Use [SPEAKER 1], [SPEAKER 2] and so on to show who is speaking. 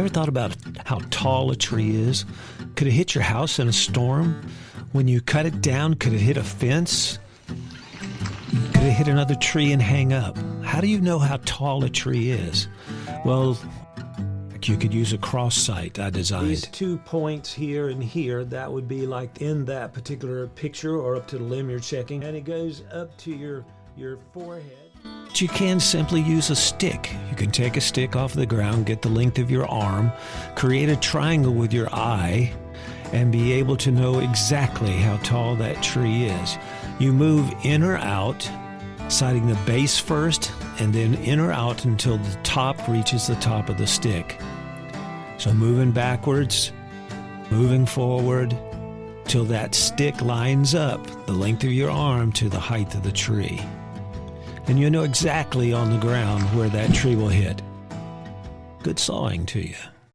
[SPEAKER 1] Ever thought about how tall a tree is? Could it hit your house in a storm? When you cut it down, could it hit a fence? Could it hit another tree and hang up? How do you know how tall a tree is? Well, you could use a cross sight I designed. These 2 points here and here, that would be like in that particular picture or up to the limb you're checking. And it goes up to your forehead. But you can simply use a stick. You can take a stick off the ground, get the length of your arm, create a triangle with your eye, and be able to know exactly how tall that tree is. You move in or out, sighting the base first, and then in or out until the top reaches the top of the stick. So moving backwards, moving forward, till that stick lines up the length of your arm to the height of the tree. And you know exactly on the ground where that tree will hit. Good sawing to you.